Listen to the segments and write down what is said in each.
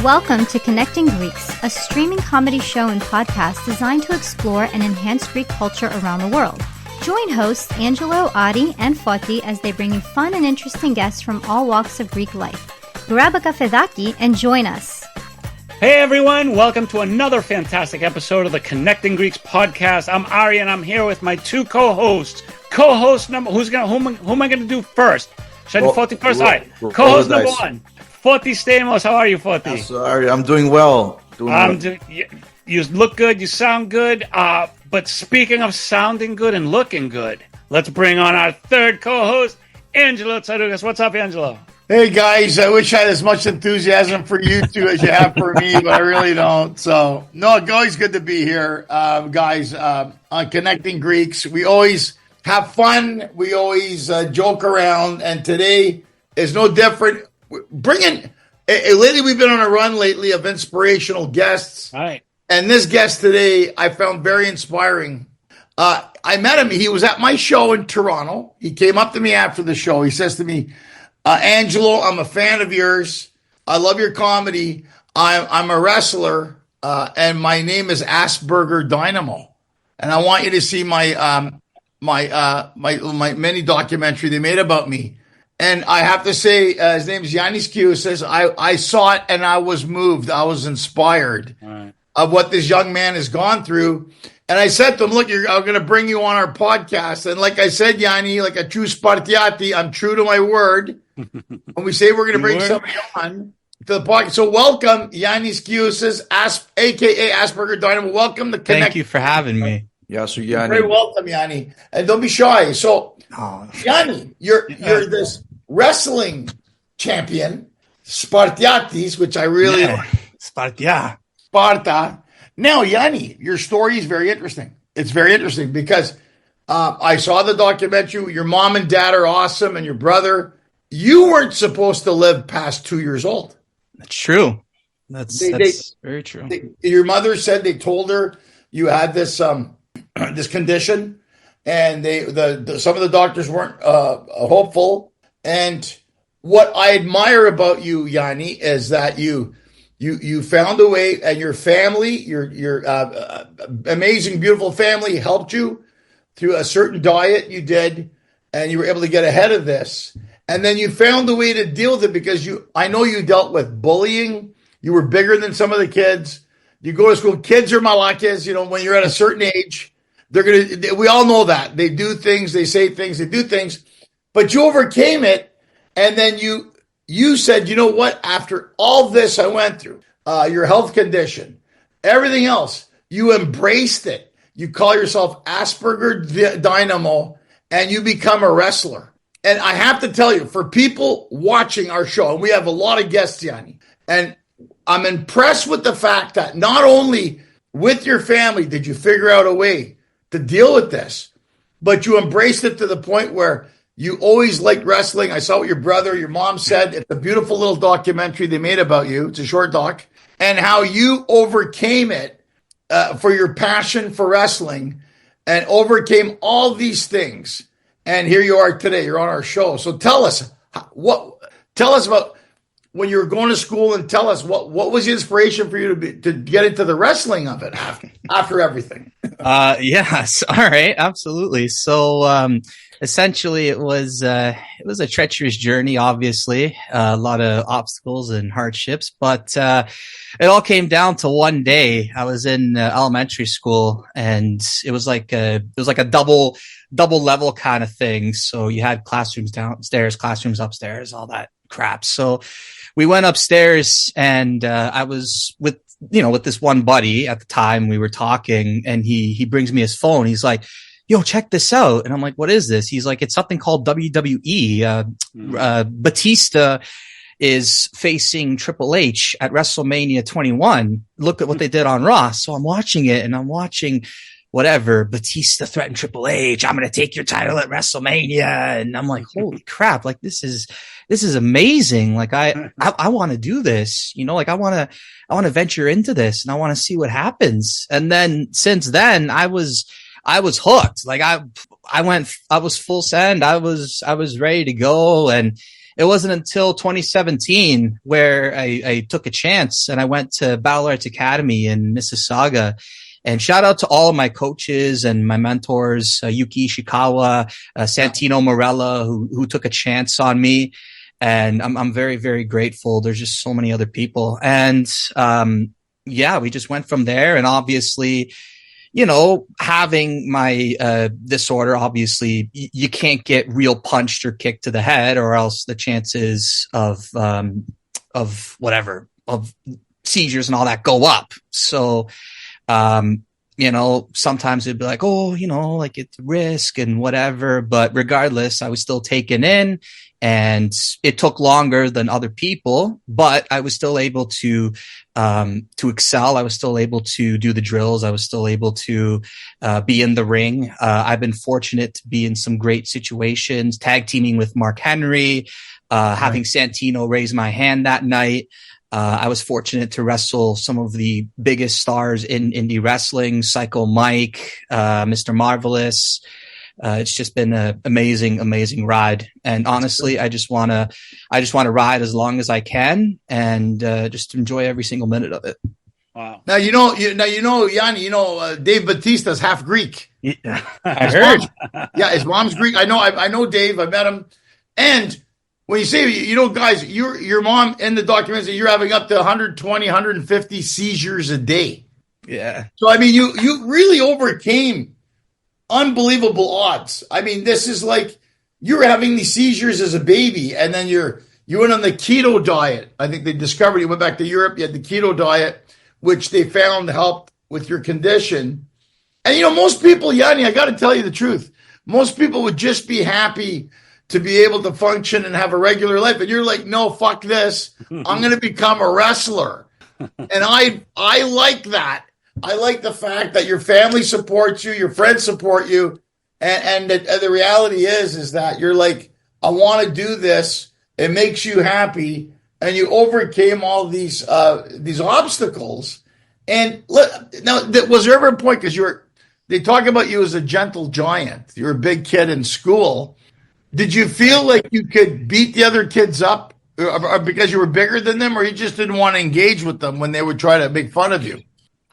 Welcome to Connecting Greeks, a streaming comedy show and podcast designed to explore and enhance Greek culture around the world. Join hosts Angelo, Adi, and Foti as they bring you fun and interesting guests from all walks of Greek life. Grab a cafedaki and join us. Hey everyone, welcome to another fantastic episode of the Connecting Greeks podcast. I'm Ari and I'm here with my two co-hosts. Co-host number, who am I going to do first? Should I do Foti first? All right, co-host number one. Foti Stamos, how are you, Foti? Sorry, I'm doing well. You look good, you sound good. But speaking of sounding good and looking good, let's bring on our third co-host, Angelo Tsarougas. What's up, Angelo? Hey, guys. I wish I had as much enthusiasm for you two as you have for me, but I really don't. So, no, it's always good to be here, guys, on Connecting Greeks. We always have fun. We always joke around, and today is no different. Lately, we've been on a run lately of inspirational guests. All right. And this guest today, I found very inspiring. I met him. He was at my show in Toronto. He came up to me after the show. He says to me, Angelo, I'm a fan of yours. I love your comedy. I'm a wrestler, and my name is Asperger Dynamo. And I want you to see my mini documentary they made about me. And I have to say, his name is Yianni Kioussis. I saw it and I was moved. I was inspired of what this young man has gone through. And I said to him, look, I'm going to bring you on our podcast. And like I said, Yianni, like a true Spartiati, I'm true to my word. When we say we're going to bring somebody on to the podcast. So welcome, Yianni Kioussis, a.k.a. Asperger Dynamo. Welcome to Connect. Thank you for having me. Yes, sir, Yianni. Very welcome, Yianni. And don't be shy. So, Yianni, you're this wrestling champion, Spartiatis, which I really Sparta. Now, Yianni, your story is very interesting. It's very interesting because I saw the documentary. Your mom and dad are awesome, and your brother. You weren't supposed to live past 2 years old. That's true. That's very true. Your mother said they told her you had this this condition, and some of the doctors weren't hopeful. And what I admire about you, Yianni, is that you found a way, and your family, your amazing, beautiful family helped you through a certain diet you did, and you were able to get ahead of this. And then you found a way to deal with it because I know you dealt with bullying. You were bigger than some of the kids. You go to school, kids are malakis, when you're at a certain age, we all know that. They do things, they say things, they do things. But you overcame it, and then you said, you know what? After all this I went through, your health condition, everything else, you embraced it. You call yourself Asperger Dynamo, and you become a wrestler. And I have to tell you, for people watching our show, and we have a lot of guests, Yianni, and I'm impressed with the fact that not only with your family did you figure out a way to deal with this, but you embraced it to the point where you always liked wrestling. I saw what your mom said. It's a beautiful little documentary they made about you. It's a short doc. And how you overcame it for your passion for wrestling and overcame all these things. And here you are today. You're on our show. So tell us about when you were going to school, and tell us what was the inspiration for you to get into the wrestling of it after everything. Yes. All right. Absolutely. So, essentially it was a treacherous journey, obviously, a lot of obstacles and hardships, but, it all came down to one day. I was in elementary school, and it was like a double level kind of thing. So you had classrooms downstairs, classrooms upstairs, all that crap. So we went upstairs, and I was with this one buddy at the time. We were talking, and he brings me his phone. He's like, yo, check this out. And I'm like, what is this? He's like, it's something called WWE. Batista is facing Triple H at WrestleMania 21. Look at what they did on Raw. So I'm watching it, and I'm watching whatever, Batista threatened Triple H. I'm going to take your title at WrestleMania. And I'm like, holy crap. Like, this is amazing. Like, I want to do this, like I want to venture into this, and I want to see what happens. And then since then I was hooked. Like I was full send. I was ready to go. And it wasn't until 2017 where I took a chance and I went to Battle Arts Academy in Mississauga. And shout out to all of my coaches and my mentors, Yuki Ishikawa, Santino Morella, who took a chance on me. And I'm very, very grateful. There's just so many other people. And, we just went from there. And obviously, having my, disorder, obviously you can't get real punched or kicked to the head, or else the chances of seizures and all that go up. So, sometimes it'd be like, like it's risk and whatever, but regardless, I was still taken in, and it took longer than other people, but I was still able to excel. I was still able to do the drills. I was still able to, be in the ring. I've been fortunate to be in some great situations, tag teaming with Mark Henry, having Santino raise my hand that night. I was fortunate to wrestle some of the biggest stars in indie wrestling, Psycho Mike, Mr. Marvelous. It's just been an amazing, amazing ride. And honestly, I just want to ride as long as I can and just enjoy every single minute of it. Wow. Now, Yianni, Dave Batista's half Greek. Yeah, I heard. His mom's Greek. I know Dave. I met him. And when you say, guys, your mom in the documentary, you're having up to 120, 150 seizures a day. Yeah. So, I mean, you really overcame unbelievable odds. I mean, this is like you were having these seizures as a baby, and then you went on the keto diet. I think they discovered you went back to Europe. You had the keto diet, which they found helped with your condition. And, most people, Yianni, I got to tell you the truth. Most people would just be happy to be able to function and have a regular life. And you're like, no, fuck this. I'm going to become a wrestler. And I like that. I like the fact that your family supports you, your friends support you. And the reality is that you're like, I want to do this. It makes you happy. And you overcame all these obstacles. And now, was there ever a point, because they talk about you as a gentle giant. You're a big kid in school. Did you feel like you could beat the other kids up because you were bigger than them, or you just didn't want to engage with them when they would try to make fun of you?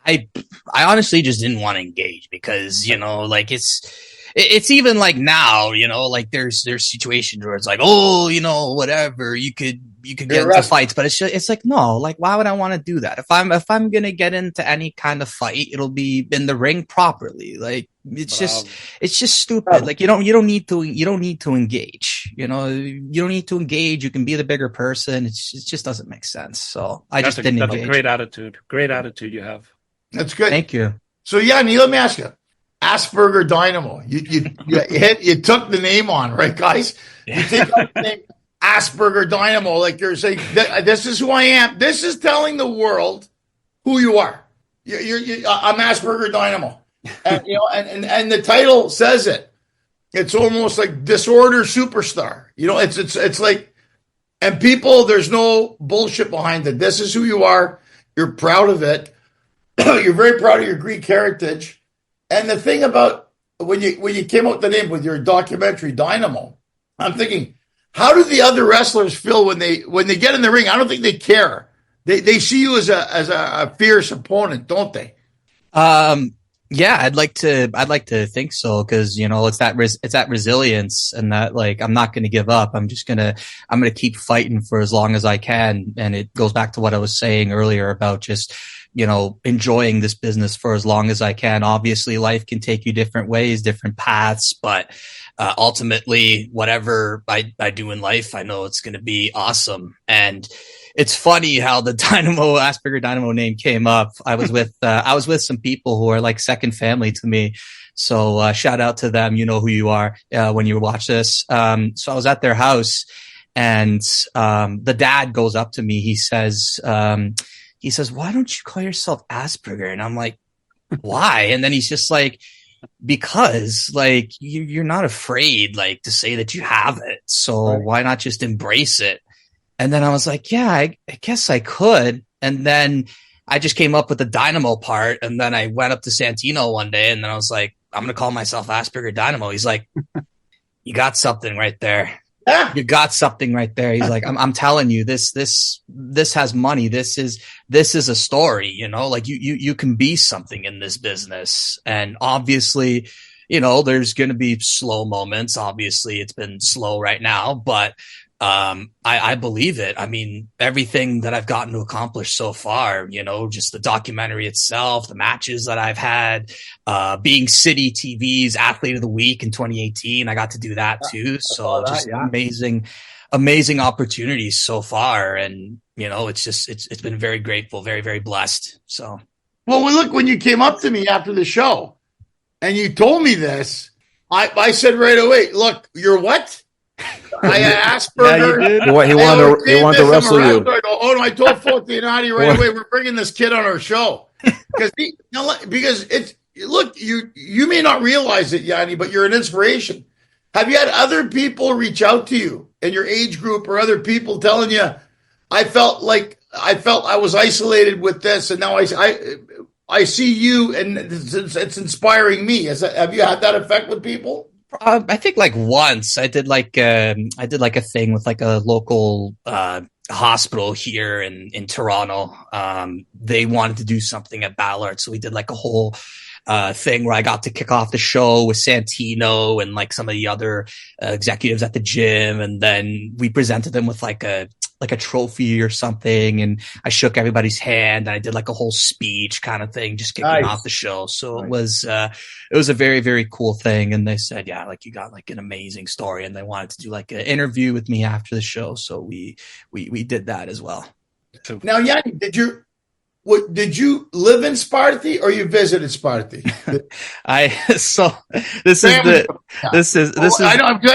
I honestly just didn't want to engage because, like it's even like now, like there's situations where it's like, whatever, you could get into fights, but it's like, no, like, why would I want to do that? If I'm going to get into any kind of fight, it'll be in the ring properly. Like, it's just stupid. Like, you don't need to engage, you don't need to engage. You can be the bigger person. It just doesn't make sense. So That's didn't engage. That's a great attitude you have. That's good. Thank you. So, Yianni, let me ask you, Asperger Dynamo, you took the name on, right, guys? You take up the name Asperger Dynamo, like you're saying, this is who I am. This is telling the world who you are. I'm Asperger Dynamo. And, and the title says it. It's almost like disorder superstar. It's like, and people, there's no bullshit behind it. This is who you are. You're proud of it. You're very proud of your Greek heritage. And the thing about when you came up with the name with your documentary Dynamo, I'm thinking, how do the other wrestlers feel when they get in the ring? I don't think they care. They see you as a fierce opponent, don't they? Yeah, I'd like to think so, because it's that resilience, and that, like, I'm not going to give up. I'm going to keep fighting for as long as I can. And it goes back to what I was saying earlier about just enjoying this business for as long as I can. Obviously, life can take you different ways, different paths, but ultimately, whatever I do in life, I know it's going to be awesome. And it's funny how the Asperger Dynamo name came up. I was with some people who are like second family to me. So shout out to them. You know who you are when you watch this. So I was at their house, and the dad goes up to me. He says, why don't you call yourself Asperger? And I'm like, why? And then he's just like, because, like, you're not afraid, like, to say that you have it. So why not just embrace it? And then I was like, yeah, I guess I could. And then I just came up with the Dynamo part. And then I went up to Santino one day, and then I was like, I'm going to call myself Asperger Dynamo. He's like, you got something right there. you got something right there. He's like, I'm telling you, this has money. This is a story, you know, like you can be something in this business. And obviously, you know, there's going to be slow moments. Obviously it's been slow right now, but I believe it. I mean, everything that I've gotten to accomplish so far, you know, just the documentary itself, the matches that I've had, being City TV's Athlete of the Week in 2018, I got to do that too. So just amazing opportunities so far. And, you know, it's been very grateful, very, very blessed. So. Well, look, when you came up to me after the show and you told me this, I said right away, look, you're what? I Asperger. Yeah, he wanted to wrestle you. I go, oh no! I told Fonte and Adi right away. We're bringing this kid on our show because it's look. You may not realize it, Yianni, but you're an inspiration. Have you had other people reach out to you in your age group or other people telling you, I felt I was isolated with this, and now I see you, and it's inspiring me. Have you had that effect with people? I think like once I did like a thing with like a local hospital here in Toronto. They wanted to do something at Ballard, so we did like a whole thing where I got to kick off the show with Santino and like some of the other executives at the gym, and then we presented them with like a trophy or something, and I shook everybody's hand and I did like a whole speech kind of thing, just kicking off the show. So it was a very, very cool thing. And they said, yeah, like you got like an amazing story, and they wanted to do like an interview with me after the show. So we did that as well. Now, Yianni, did you live in Sparty or you visited Sparty? I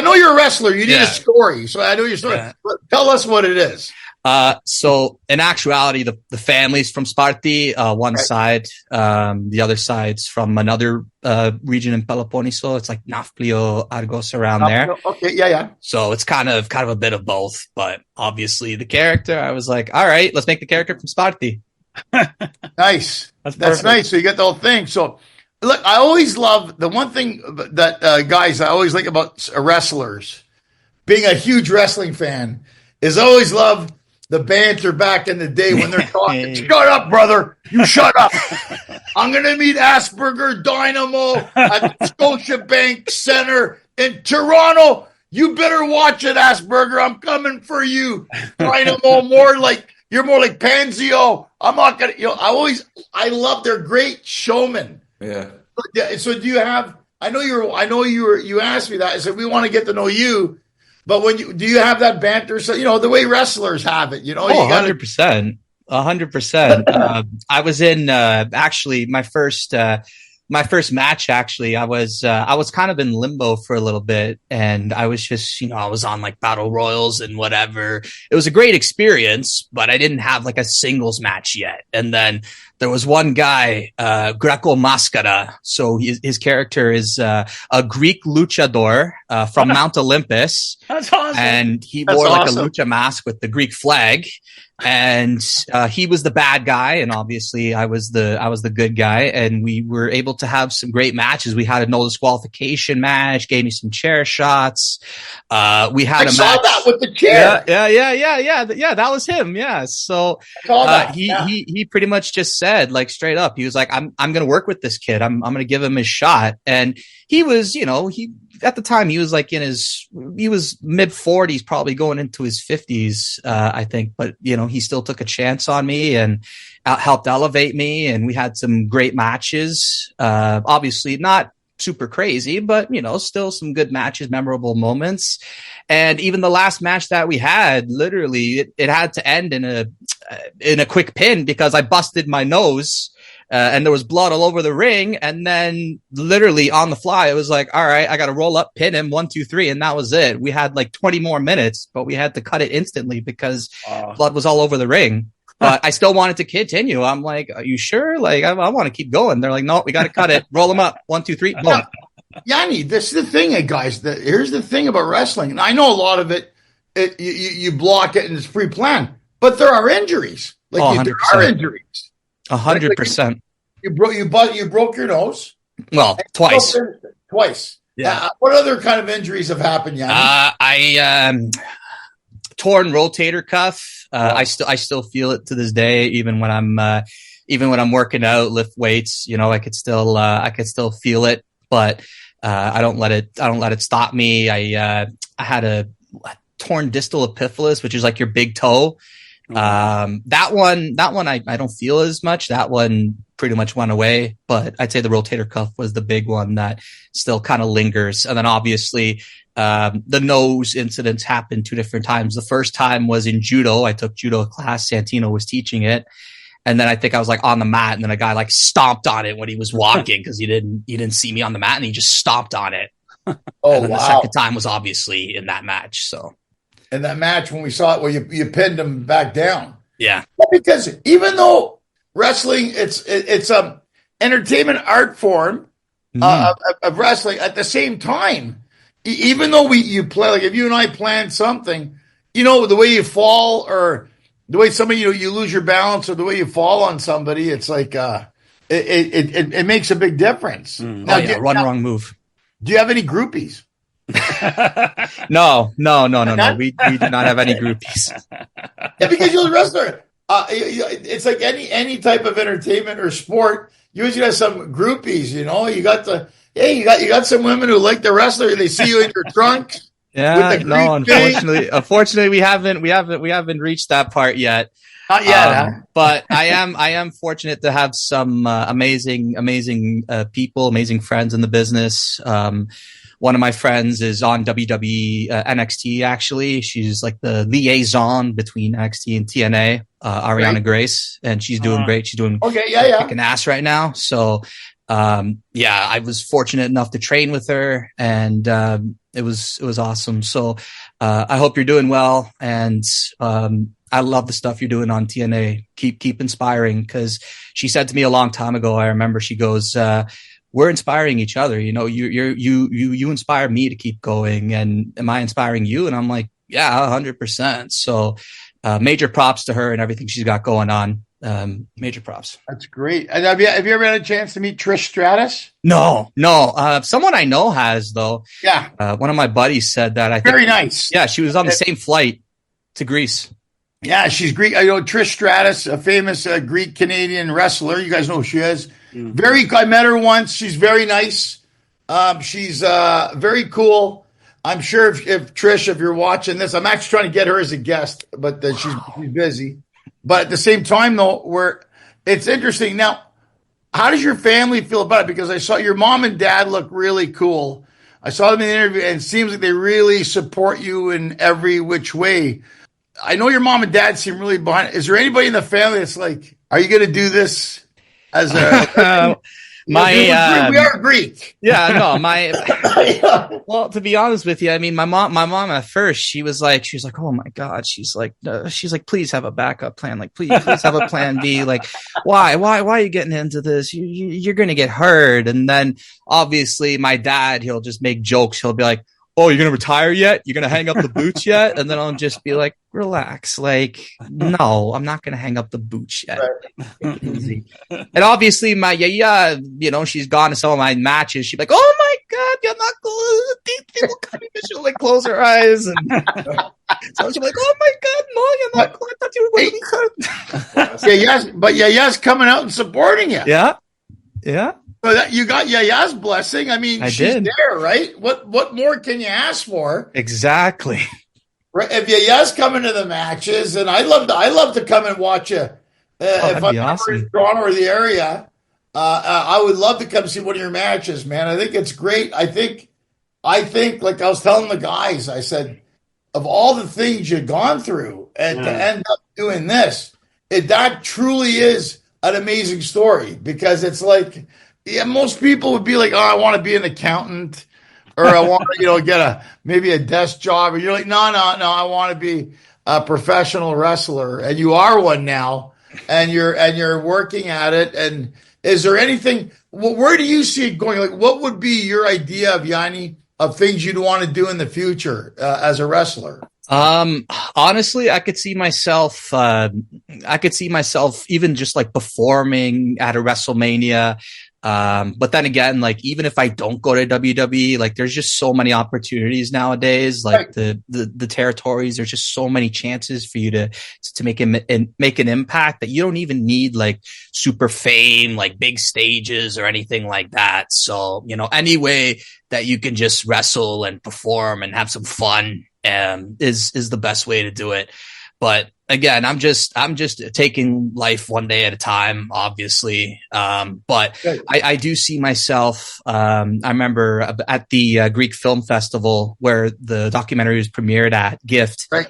know you're a wrestler. You need a story, so I know your story. Yeah. Tell us what it is. So in actuality, the family's from Sparti, one side, the other side's from another region in Peloponneso. It's like Nafplio, Argos around there. Okay, yeah. So it's kind of a bit of both, but obviously the character, I was like, all right, let's make the character from Sparti. Nice. That's nice. So you get the whole thing. So look, I always love the one thing that guys I always like about wrestlers, being a huge wrestling fan, is I always love the banter back in the day when they're talking. Shut up, brother. You shut up. I'm going to meet Asperger Dynamo at the Scotiabank Center in Toronto. You better watch it, Asperger. I'm coming for you. Dynamo, you're more like Panzio. I'm not going to, I love their great showmen. Yeah. So do you have, you asked me that. I said, we want to get to know you. But do you have that banter? So, the way wrestlers have it, 100%. 100%. I was in, actually my first match, actually, I was kind of in limbo for a little bit, and I was just, I was on like battle royals and whatever. It was a great experience, but I didn't have like a singles match yet. And then there was one guy, Greco Mascara. So his character is a Greek luchador from Mount Olympus. That's awesome. And he wore like a lucha mask with the Greek flag. And he was the bad guy, and obviously I was the good guy, and we were able to have some great matches. We had a no disqualification match, gave me some chair shots. We had a match. I saw that with the chair. Yeah. That was him. Yeah. So he pretty much just said, like, straight up, he was like, I'm gonna work with this kid. I'm gonna give him a shot. And he was, at the time he was like he was mid 40s, probably going into his 50s, I think. But, he still took a chance on me and helped elevate me. And we had some great matches. Obviously not super crazy, but, still some good matches, memorable moments. And even the last match that we had, literally it had to end in a quick pin because I busted my nose. And there was blood all over the ring. And then literally on the fly, it was like, all right, I got to roll up, pin him 1, 2, 3. And that was it. We had like 20 more minutes, but we had to cut it instantly because blood was all over the ring. But I still wanted to continue. I'm like, are you sure? Like, I want to keep going. They're like, no, we got to cut it. Roll him up. 1, 2, 3. Boom. Yanni, this is the thing, guys. Here's the thing about wrestling. And I know a lot of it, you block it and it's pre-planned, but there are injuries. There are injuries. 100%. You broke your nose. Well, twice. Twice. What other kind of injuries have happened, Yianni? I torn rotator cuff. I still feel it to this day, even when I'm working out, lift weights. I could still feel it, but I don't let it stop me. I had a torn distal epiphysis, which is like your big toe. That one I don't feel as much. That one pretty much went away, but I'd say the rotator cuff was the big one that still kind of lingers. And then obviously, the nose incidents happened 2 different times. The first time was in judo. I took judo class. Santino was teaching it. And then I think I was like on the mat, and then a guy like stomped on it when he was walking because he didn't see me on the mat, and he just stomped on it. Oh, and then the second time was obviously in that match. So in that match when we saw it, where you pinned him back down. Yeah. Because even though wrestling, it's entertainment art form of wrestling, at the same time, even though you play, like if you and I plan something, the way you fall or the way somebody, you lose your balance or the way you fall on somebody, it's like, it makes a big difference. Now, wrong move. Do you have any groupies? No. We do not have any groupies. Yeah, because you're a wrestler. It's like any type of entertainment or sport. You usually have some groupies. You got some women who like the wrestler. They see you in your trunk. Yeah, no. Unfortunately, we haven't reached that part yet. Not yet, but I am fortunate to have some amazing people, amazing friends in the business. One of my friends is on WWE NXT. Actually, she's like the liaison between NXT and TNA. Ariana Grace, and she's doing great. She's doing kicking ass right now. So, I was fortunate enough to train with her, and it was awesome. So, I hope you're doing well, and I love the stuff you're doing on TNA. Keep inspiring, because she said to me a long time ago, I remember, she goes, we're inspiring each other. You inspire me to keep going, and am I inspiring you? And I'm like, yeah, 100%. So, major props to her and everything she's got going on. Major props. That's great. And have you ever had a chance to meet Trish Stratus? No. Someone I know has, though. Yeah. One of my buddies said that. I think, very nice. Yeah, she was on the same flight to Greece. Yeah, she's Greek. Trish Stratus, a famous Greek Canadian wrestler. You guys know who she is. Mm-hmm. I met her once. She's very nice. She's very cool. I'm sure if Trish, if you're watching this, I'm actually trying to get her as a guest, but she's busy. But at the same time, though, it's interesting. Now, how does your family feel about it? Because I saw your mom and dad look really cool. I saw them in the interview, and it seems like they really support you in every which way. I know your mom and dad seem really behind it. Is there anybody in the family that's like, are you going to do this as a... we are Greek. Yeah, no, well, to be honest with you, I mean, my mom at first, she was like, oh my God. She's like, please have a backup plan. Like, please have a plan B. Like, why are you getting into this? You're going to get hurt. And then obviously my dad, he'll just make jokes. He'll be like, oh, you're going to retire yet? You're going to hang up the boots yet? And then I'll just be like, relax. Like, no, I'm not going to hang up the boots yet. Right. Easy. And obviously my yaya, she's gone to some of my matches. She's like, oh my God, you're not good. People come in, she'll like close her eyes. And so she's like, oh my God, no, you're not good. I thought you were going to be hurt. But yaya's coming out and supporting you. Yeah. So that you got Yaya's blessing. I mean, she's there, right? What more can you ask for? Exactly. Right. If Yaya's coming to the matches, and I love to come and watch you. If I'm ever in Toronto or the area, I would love to come see one of your matches, man. I think it's great. I think, like I was telling the guys, I said, of all the things you've gone through, and to end up doing this, that truly is an amazing story, because it's like, most people would be like, oh, I want to be an accountant, or I want to, get maybe a desk job. And you're like, no, I want to be a professional wrestler. And you are one now, and you're working at it. And is there anything, where do you see it going? Like, what would be your idea of Yianni, of things you'd want to do in the future as a wrestler? Honestly, I could see myself even just like performing at a WrestleMania. But then again, like even if I don't go to WWE, like there's just so many opportunities nowadays. Like the territories, there's just so many chances for you to make an impact that you don't even need like super fame, like big stages or anything like that. So any way that you can just wrestle and perform and have some fun is the best way to do it. But again, I'm just taking life one day at a time, obviously. But I do see myself. I remember at the Greek Film Festival where the documentary was premiered at Gift. Right.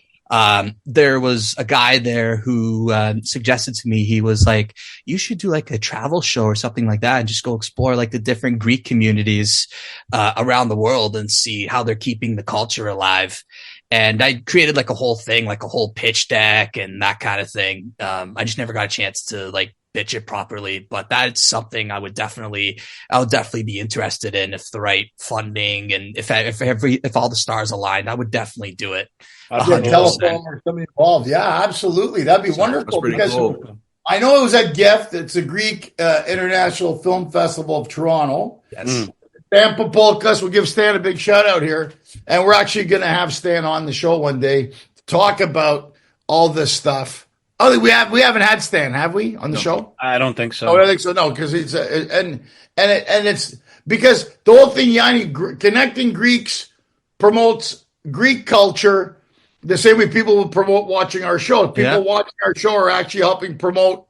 There was a guy there who suggested to me, he was like, you should do like a travel show or something like that and just go explore like the different Greek communities around the world and see how they're keeping the culture alive. And I created like a whole thing, like a whole pitch deck and that kind of thing. I just never got a chance to like pitch it properly, but that's something I would definitely be interested in if the right funding and if all the stars aligned, I would definitely do it. Telephone or somebody involved. Yeah, absolutely. That'd be wonderful because cool. I know it was at GIFT. It's a Greek International Film Festival of Toronto. Yes. Stan Popolkas, we'll give Stan a big shout out here. And we're actually going to have Stan on the show one day to talk about all this stuff. Oh, we haven't had Stan, have we, on the show? I don't think so. Oh, I think so. No, because it's and it's because the whole thing, Yianni, connecting Greeks promotes Greek culture the same way people will promote watching our show. People watching our show are actually helping promote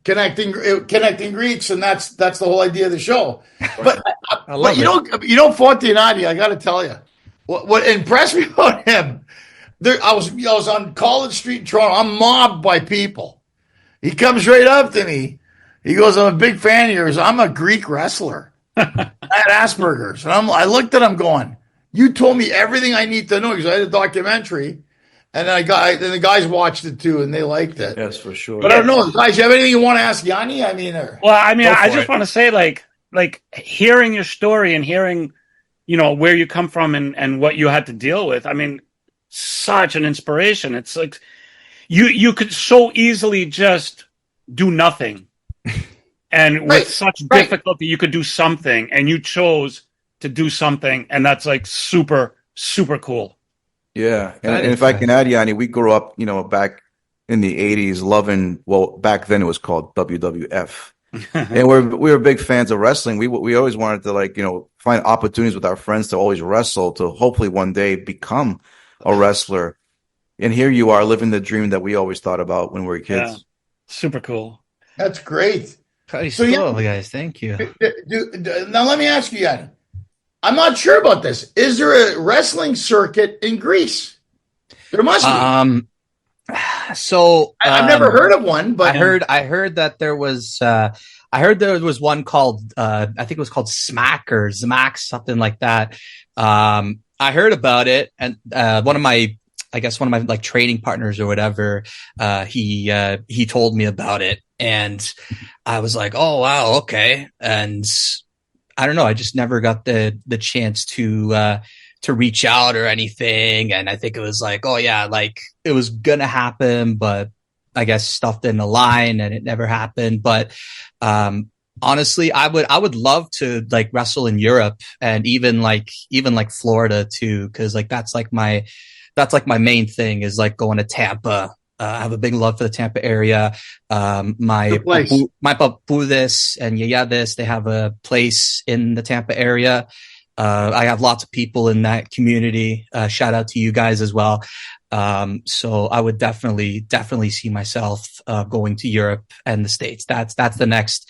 connecting Greeks, and that's the whole idea of the show. But Fonte and Adi, I got to tell you, what impressed me about him. I was on College Street in Toronto. I'm mobbed by people. He comes right up to me. He goes, "I'm a big fan of yours. I'm a Greek wrestler. I had Asperger's." And I looked at him going, "You told me everything I need to know," because I had a documentary. And then the guys watched it too, and they liked it. Yes, for sure. But I don't know, guys. You have anything you want to ask Yianni? I just want to say, like hearing your story and hearing, where you come from and what you had to deal with. I mean, such an inspiration. It's like you could so easily just do nothing, and with such difficulty, you could do something, and you chose to do something, and that's like super, super cool. Yeah, and if I can add, Yianni, we grew up, back in the 80s loving, well, back then it was called WWF. And we were big fans of wrestling. We always wanted to find opportunities with our friends to always wrestle, to hopefully one day become a wrestler. And here you are living the dream that we always thought about when we were kids. Yeah. Super cool. That's great. So guys, thank you. Now let me ask you, Yianni. I'm not sure about this. Is there a wrestling circuit in Greece? There must be. So I've never heard of one, but I heard that there was. I heard there was one called. I think it was called Smack or Zmax, something like that. I heard about it, and one of my like training partners or whatever. He told me about it, and I was like, oh wow, okay, and. I don't know. I just never got the chance to reach out or anything. And I think it was like, oh yeah, like it was going to happen, but I guess stuff didn't align and it never happened. But, honestly, I would love to like wrestle in Europe and even like Florida too. Cause like, that's like my main thing is like going to Tampa. I have a big love for the Tampa area. My papudes and yayades, they have a place in the Tampa area. I have lots of people in that community. Shout out to you guys as well. So I would definitely see myself going to Europe and the States. That's the next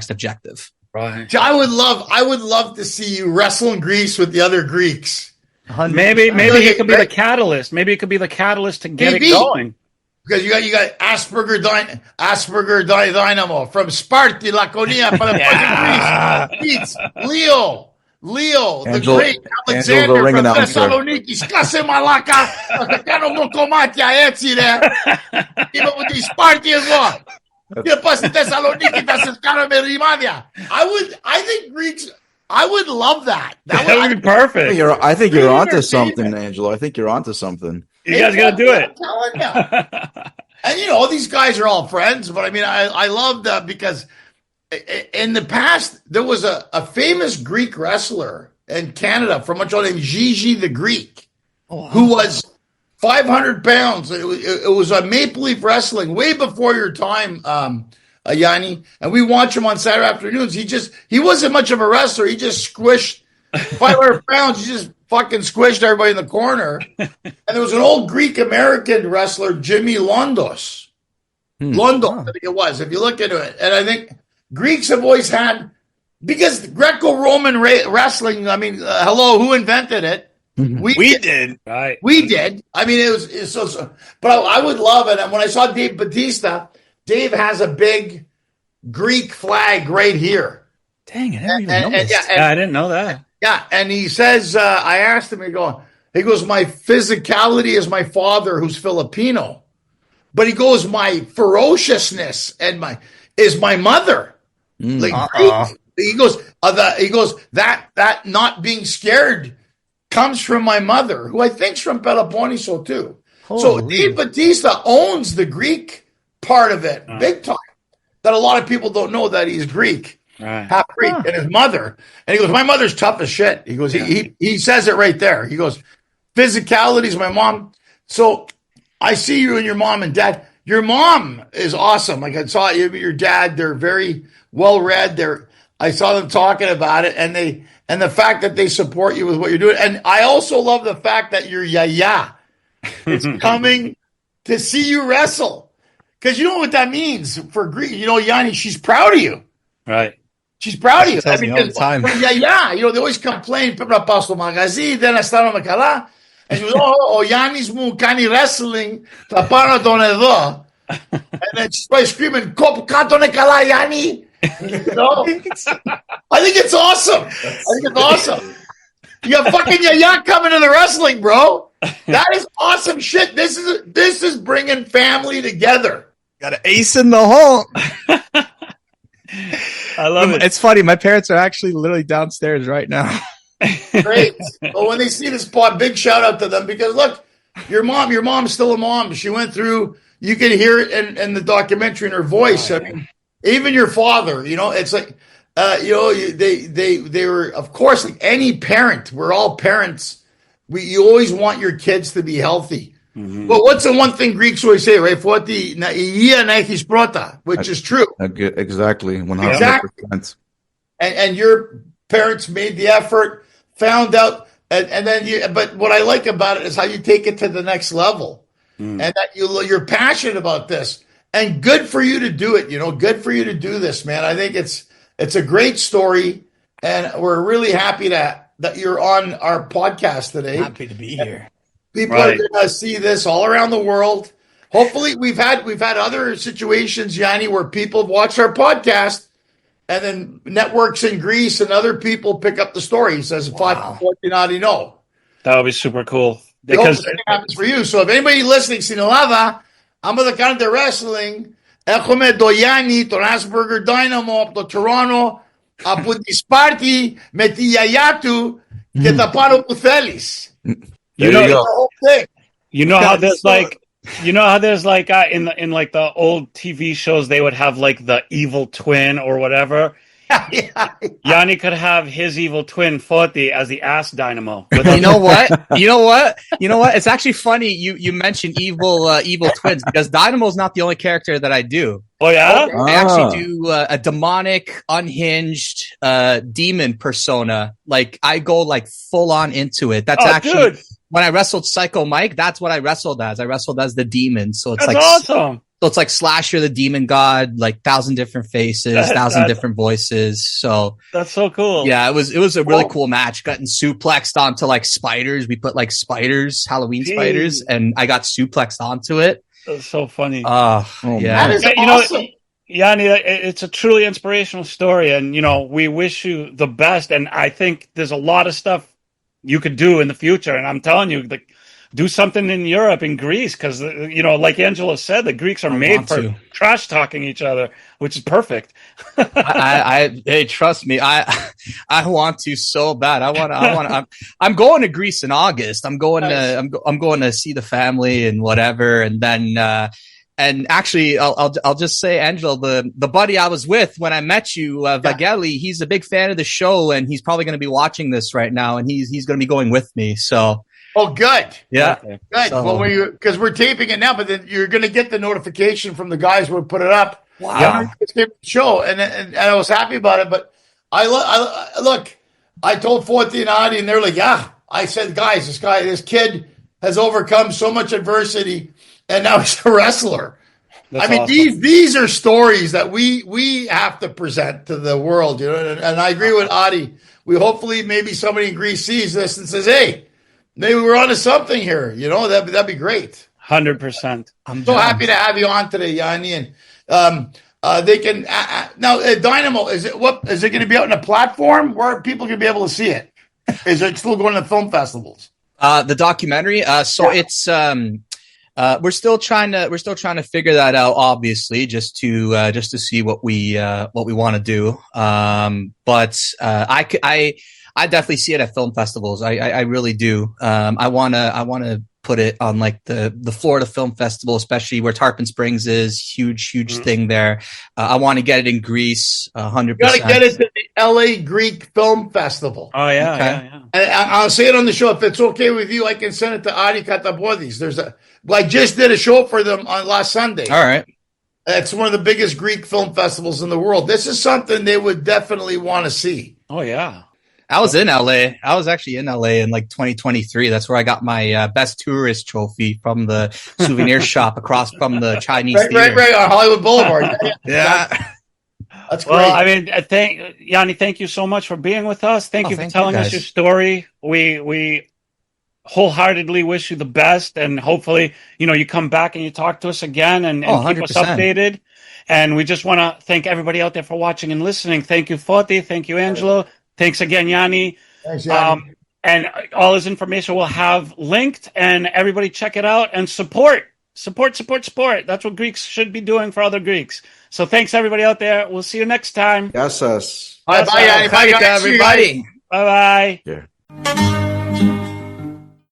objective. Right. I would love to see you wrestle in Greece with the other Greeks. Maybe it could be the catalyst. Maybe it could be the catalyst to get it going. Because you got Asperger Dynamo from Sparti, Laconia, for the Greece. Leo, the great Alexander from Thessaloniki. Skase malaka, kano mo komatya etsi there. Even with the Sparti as well. Thessaloniki, that's kano me rimadia. I think Greeks. I would love that. That would be perfect. I think you're onto something, Angelo. I think you're onto something. You guys got to do it. I'm telling you. And these guys are all friends, but I mean, I love that because in the past, there was a famous Greek wrestler in Canada from Montreal named Gigi the Greek, who was 500 pounds. It was a Maple Leaf Wrestling way before your time, Yianni. And we watch him on Saturday afternoons. He wasn't much of a wrestler. He just squished 500 pounds. He just fucking squished everybody in the corner. And there was an old Greek American wrestler, Jimmy Londos. Londo, I think it was, if you look into it. And I think Greeks have always had, because Greco-Roman wrestling, I mean, hello, who invented it? We did. Right. We did. I mean, it's so, but I would love it. And when I saw Dave Bautista, Dave has a big Greek flag right here. Dang, I never even noticed. I didn't know that. Yeah, and he says, I asked him, he goes, my physicality is my father who's Filipino. But he goes, my ferociousness is my mother. Like he goes, that not being scared comes from my mother, who I think's from Peloponneso too. Holy. So Dave Bautista owns the Greek part of it, big time. That a lot of people don't know that he's Greek, half Greek, and his mother. And he goes, my mother's tough as shit. He goes, he says it right there. He goes, physicality is my mom. So I see you and your mom and dad. Your mom is awesome. Like I saw you, your dad. They're very well read. I saw them talking about it, and the fact that they support you with what you're doing. And I also love the fact that your yaya is coming to see you wrestle, because you know what that means for Greek. You know, Yianni, she's proud of you. Right. She's proud of you. Tells me all the time. Yeah. You know, they always complain. Pasto magazine, then I start on Makala. And she goes, Yianni's Mukani wrestling, tapana donedo. And then she's probably screaming, Kanto nekala, Yianni. You know? I think it's awesome. You got fucking Yaya coming to the wrestling, bro. That is awesome shit. This is bringing family together. Got an ace in the hole. I love it. It's funny. My parents are actually literally downstairs right now. Great. Well, when they see this pod, big shout out to them, because look, your mom's still a mom. She went through, you can hear it in the documentary in her voice. I mean, even your father, you know, it's like, they were, of course, like any parent, we're all parents. You always want your kids to be healthy. Mm-hmm. But what's the one thing Greeks always say, right? Which is true. Exactly. 100%. Exactly. And your parents made the effort, found out, and then but what I like about it is how you take it to the next level, and that you're passionate about this, and good for you to do it. You know, good for you to do this, man. I think it's a great story, and we're really happy that you're on our podcast today. Happy to be here. People are going to see this all around the world. Hopefully, we've had other situations, Yianni, where people have watched our podcast. And then networks in Greece and other people pick up the story. He says, wow. That would be super cool. Because it happens for you. So if anybody listening, Sinalava, I'm the kind of wrestling, Echome do Yianni, to Asperger Dynamo, to Toronto, a Putisparti, Meti Yayatu, que taparo Puthelis. You know the whole thing. You know how there's like, in the old TV shows, they would have like the evil twin or whatever. Yianni could have his evil twin Foti as the ass Dynamo. You know what? It's actually funny you mentioned evil twins, because Dynamo's not the only character that I do. Oh yeah, I actually do a demonic, unhinged demon persona. Like I go like full on into it. That's actually. Dude. When I wrestled Psycho Mike, that's what I wrestled as. I wrestled as the demon. So it's awesome. So it's like Slasher, the demon god, like 1,000 different faces, 1,000 different voices. So that's so cool. Yeah, it was a really cool match. Gotten suplexed onto like spiders. We put like spiders, Halloween spiders, and I got suplexed onto it. That's so funny. Yeah, that is awesome. Yianni, it's a truly inspirational story, and we wish you the best. And I think there's a lot of stuff you could do in the future, and I'm telling you, do something in Europe, in Greece, because like Angela said, the Greeks are made for trash talking each other, which is perfect. Hey, trust me, I want to so bad. I'm going to Greece in August. I'm going to see the family and whatever, and then And actually, I'll just say, Angelo, the buddy I was with when I met you, Vageli, he's a big fan of the show, and he's probably going to be watching this right now, and he's going to be going with me. So, good. Yeah, good. So, well, because we're taping it now, but then you're going to get the notification from the guys who put it up. Wow. Show, and I was happy about it. But I told Forte and Adi, and they're like, yeah. I said, guys, this kid has overcome so much adversity, and now he's a wrestler. That's awesome. These are stories that we have to present to the world, and I agree with Adi. We hopefully maybe somebody in Greece sees this and says, hey, maybe we're onto something here. That'd be great. 100%. I'm so happy to have you on today, Yianni. And they can now Dynamo. Is it going to be out on a platform where people can be able to see it? Is it still going to film festivals? The documentary. It's we're still trying to figure that out. Obviously, just to see what we want to do. But I definitely see it at film festivals. I really do. I wanna put it on like the Florida Film Festival, especially where Tarpon Springs is huge thing there. I want to get it in Greece, 100%. You got to get it to the LA Greek Film Festival. Oh yeah, okay. yeah. And I'll say it on the show. If it's okay with you, I can send it to Adi Katabodis. I just did a show for them on last Sunday. All right. It's one of the biggest Greek film festivals in the world. This is something they would definitely want to see. Oh yeah. I was in LA. I was actually in LA in like 2023. That's where I got my best tourist trophy from the souvenir shop across from the Chinese theater. Right on Hollywood Boulevard. Yeah. That's great. Well, I mean, Yianni, thank you so much for being with us. Thank you for telling us your story. We wholeheartedly wish you the best, and hopefully, you come back and you talk to us again and keep us updated. And we just want to thank everybody out there for watching and listening. Thank you, Forte. Thank you, Angelo. Thanks again, Yianni. Thanks, Yianni. And all his information we'll have linked, and everybody check it out and support. Support. That's what Greeks should be doing for other Greeks. So thanks, everybody out there. We'll see you next time. Yes, us. Bye, Yianni. Bye, everybody. Bye-bye. Yeah.